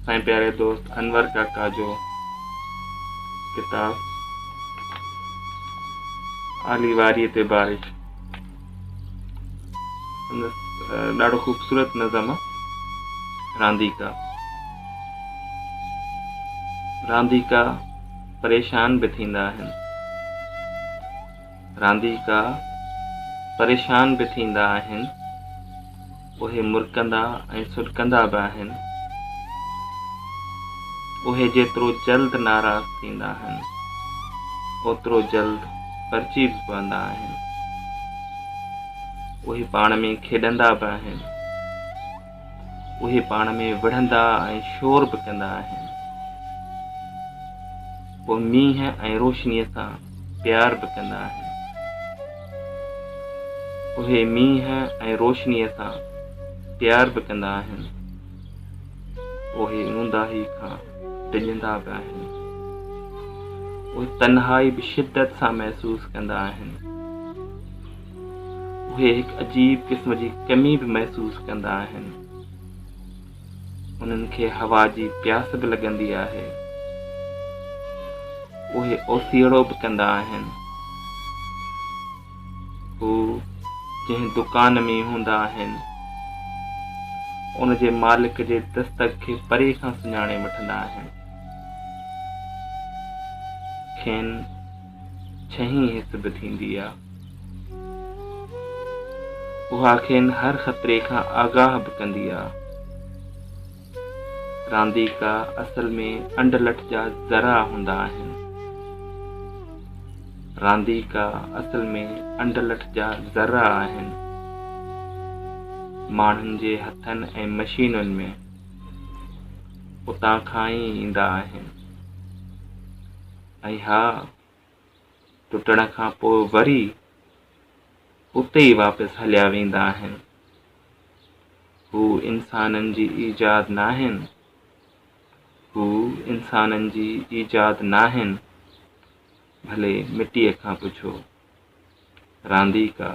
असांजे प्यारे दोस्त अनवर काका जो किताब आली वारीअ ते बारिश। ॾाढो ख़ूबसूरत नज़म आहे। रांदीका परेशान बि थींदा आहिनि, रांदीका परेशान बि थींदा आहिनि, उहे मुरकंदा ऐं सुरकंदा बि आहिनि। उहे जेतिरो जल्द नाराज़ थींदा आहिनि, ओतिरो जल्द परची बि पवंदा आहिनि। उहे पाण में खेॾंदा बि आहिनि, उहे पाण में विढ़ंदा ऐं शोर बि कंदा आहिनि। पोइ मींहं ऐं रोशनीअ सां प्यार बि कंदा आहिनि। उहे मींहं ऐं रोशनीअ सां प्यार बि कंदा आहिनि। उहे ऊंदाही खां डिॼंदा बि आहिनि। उहे तन्हाई बि शिदत सां महसूसु कंदा आहिनि। उहे हिकु अजीब क़िस्म जी कमी बि महसूसु कंदा आहिनि। उन्हनि खे हवा जी प्यास बि लॻंदी आहे। उहे ओसीड़ो बि कंदा आहिनि। हू जंहिं दुकान में हूंदा आहिनि, उन जे मालिक जे दस्तक खे परे खां सुञाणे वठंदा आहिनि। खेनि छहीं हिस बि थींदी आहे। उहा खेनि हर ख़तरे खां आगाह बि कंदी आहे। रांदीका असल में अंडलठ जा ज़रा हूंदा आहिनि। रांदीका असल में अंडलठ जा ज़रा आहिनि। माण्हुनि जे हथनि ऐं मशीनुनि में उतां खां ई ईंदा आहिनि। ऐं हा, टुटण खां पोइ वरी उते ई वापसि हलिया वेंदा आहिनि। हू इंसाननि जी ईजाद नाहिनि। हू इंसाननि जी ईजाद नाहिनि। भले मिटीअ खां पुछो। रांदीका